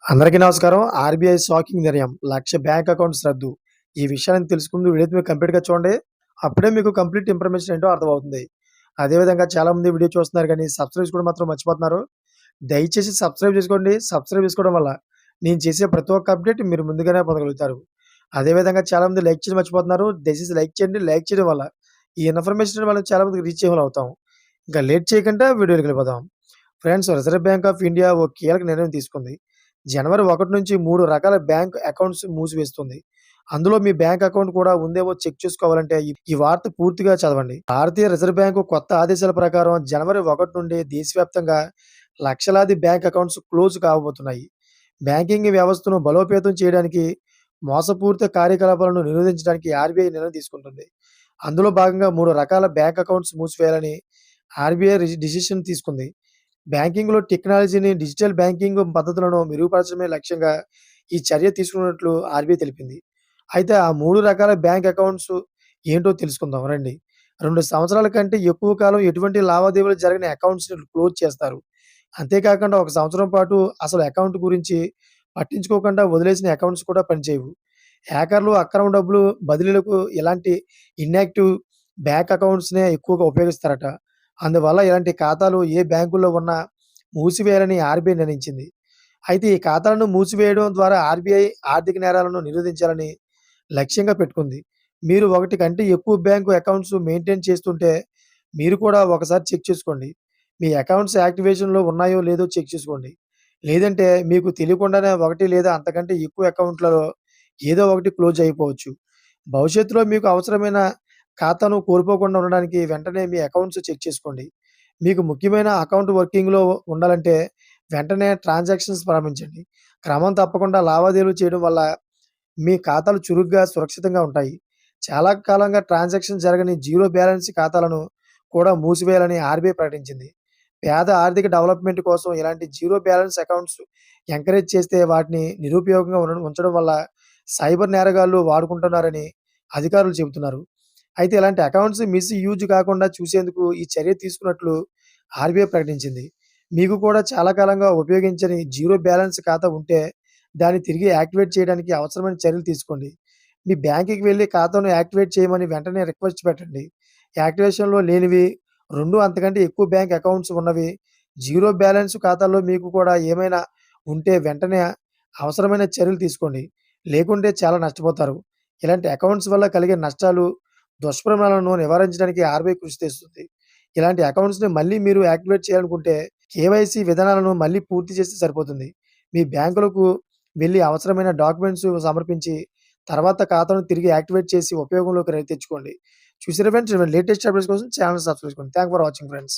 అందరికీ నమస్కారం. RBI shocking నిర్ణయం. 1,00,000 బ్యాంక్ అకౌంట్స్ రద్దు. ఈ విషయాన్ని తెలుసుకుందు వీడియో మీరు కంప్లీట్‌గా చూడండి. అప్పుడే మీకు కంప్లీట్ ఇన్ఫర్మేషన్ ఏంటో అర్థమవుతుంది. అదేవిధంగా చాలామంది వీడియో చూస్తున్నారు గానీ సబ్స్క్రైబ్ చేసుకోవడం మాత్రం మర్చిపోతున్నారు. దయచేసి సబ్స్క్రైబ్ చేసుకోండి. సబ్స్క్రైబ్ చేసుకోవడం వల్ల నేను చేసే ప్రతి ఒక్క అప్డేట్ మీరు ముందుగానే పొందగలుగుతారు. అదేవిధంగా చాలామంది లైక్ చేయడం మర్చిపోతున్నారు. దయచేసి లైక్ చేయండి. లైక్ చేయడం వల్ల ఈ ఇన్ఫర్మేషన్ మనం చాలా మందికి రీచ్ అయ్యేవాళ్ళం అవుతాం. ఇంకా లేట్ చేయకుండా వీడియోలోకి వెళ్ళిపోదాం. Friends, reserve bank of India ఓ కీలక నిర్ణయం తీసుకుంది. జనవరి 1 నుంచి 3 రకాల బ్యాంక్ అకౌంట్స్ మూసివేస్తుంది. అందులో మీ బ్యాంక్ అకౌంట్ కూడా ఉందేమో చెక్ చేసుకోవాలంటే ఈ వార్త పూర్తిగా చదవండి. భారతీయ రిజర్వ్ బ్యాంకు కొత్త ఆదేశాల ప్రకారం జనవరి 1 నుండి దేశవ్యాప్తంగా లక్షలాది బ్యాంక్ అకౌంట్స్ క్లోజ్ కాబోతున్నాయి. బ్యాంకింగ్ వ్యవస్థను బలోపేతం చేయడానికి, మోసపూరిత కార్యకలాపాలను నిరోధించడానికి ఆర్‌బీఐ నిర్ణయం తీసుకుంటుంది. అందులో భాగంగా 3 రకాల బ్యాంక్ అకౌంట్స్ మూసివేయాలని ఆర్‌బీఐ డిసిషన్ తీసుకుంది. బ్యాంకింగ్‌లో టెక్నాలజీని, డిజిటల్ బ్యాంకింగ్ పద్ధతులను మెరుగుపరచడమే లక్ష్యంగా ఈ చర్య తీసుకున్నట్లు ఆర్‌బీఐ తెలిపింది. అయితే ఆ 3 రకాల బ్యాంక్ అకౌంట్స్ ఏంటో తెలుసుకుందాం రండి. 2 సంవత్సరాల కంటే ఎక్కువ కాలం ఎటువంటి లావాదేవీలు జరగని అకౌంట్స్‌ని క్లోజ్ చేస్తారు. అంతేకాకుండా 1 సంవత్సరం పాటు అసలు అకౌంట్ గురించి పట్టించుకోకుండా వదిలేసిన అకౌంట్స్ కూడా పనిచేయవు. హ్యాకర్లు అక్రమ డబ్బులు బదిలీలకు ఇలాంటి ఇన్‌యాక్టివ్ బ్యాంక్ అకౌంట్స్‌నే ఎక్కువగా ఉపయోగిస్తారట. అందువల్ల ఇలాంటి ఖాతాలు ఏ బ్యాంకుల్లో ఉన్నా మూసివేయాలని ఆర్‌బీఐ నిర్ణయించింది. అయితే ఈ ఖాతాలను మూసివేయడం ద్వారా ఆర్‌బీఐ ఆర్థిక నేరాలను నిరోధించాలని లక్ష్యంగా పెట్టుకుంది. మీరు ఒకటి కంటే ఎక్కువ బ్యాంకు అకౌంట్స్ మెయింటైన్ చేస్తుంటే మీరు కూడా ఒకసారి చెక్ చేసుకోండి. మీ అకౌంట్స్ యాక్టివేషన్‌లో ఉన్నాయో లేదో చెక్ చేసుకోండి. లేదంటే మీకు తెలియకుండానే 1 లేదా అంతకంటే ఎక్కువ అకౌంట్లలో ఏదో ఒకటి క్లోజ్ అయిపోవచ్చు. భవిష్యత్తులో మీకు అవసరమైన ఖాతాను కోల్పోకుండా ఉండడానికి వెంటనే మీ అకౌంట్స్ చెక్ చేసుకోండి. మీకు ముఖ్యమైన అకౌంట్ వర్కింగ్‌లో ఉండాలంటే వెంటనే ట్రాన్సాక్షన్స్ ప్రారంభించండి. క్రమం తప్పకుండా లావాదేవీలు చేయడం వల్ల మీ ఖాతాలు చురుగ్గా, సురక్షితంగా ఉంటాయి. చాలా కాలంగా ట్రాన్సాక్షన్ జరగని జీరో బ్యాలెన్స్ ఖాతాలను కూడా మూసివేయాలని ఆర్‌బీఐ ప్రకటించింది. పేద ఆర్థిక డెవలప్‌మెంట్ కోసం ఇలాంటి జీరో బ్యాలెన్స్ అకౌంట్స్ ఎంకరేజ్ చేస్తే వాటిని నిరుపయోగంగా ఉంచడం వల్ల సైబర్ నేరగాళ్లు వాడుకుంటున్నారని అధికారులు చెబుతున్నారు. అయితే ఇలాంటి అకౌంట్స్ మిస్‌యూజ్ కాకుండా చూసేందుకు ఈ చర్య తీసుకున్నట్లు ఆర్‌బీఐ ప్రకటించింది. మీకు కూడా చాలా కాలంగా ఉపయోగించని జీరో బ్యాలెన్స్ ఖాతా ఉంటే దాన్ని తిరిగి యాక్టివేట్ చేయడానికి అవసరమైన చర్యలు తీసుకోండి. మీ బ్యాంక్‌కి వెళ్లి ఖాతాను యాక్టివేట్ చేయమని వెంటనే రిక్వెస్ట్ పెట్టండి. యాక్టివేషన్‌లో లేనివి, 2 అంతకంటే ఎక్కువ బ్యాంక్ అకౌంట్స్ ఉన్నవి, జీరో బ్యాలెన్స్ ఖాతాల్లో మీకు కూడా ఏమైనా ఉంటే వెంటనే అవసరమైన చర్యలు తీసుకోండి. లేకుంటే చాలా నష్టపోతారు. ఇలాంటి అకౌంట్స్ వల్ల కలిగే నష్టాలు, దుష్పరిణామాలను నివారించడానికి ఆర్‌బీఐ కృషి చేస్తుంది. ఇలాంటి అకౌంట్స్‌ని మళ్ళీ మీరు యాక్టివేట్ చేయాలనుకుంటే కేవైసీ విధానాలను మళ్ళీ పూర్తి చేస్తే సరిపోతుంది. మీ బ్యాంకులకు వెళ్లి అవసరమైన డాక్యుమెంట్స్ సమర్పించి తర్వాత ఖాతాను తిరిగి యాక్టివేట్ చేసి ఉపయోగంలోకి తెచ్చుకోండి. చూసారా ఫ్రెండ్స్, లేటెస్ట్ అప్డేట్స్ కోసం ఛానెల్ సబ్స్క్రైబ్ చేసుకోండి. Thanks for watching friends.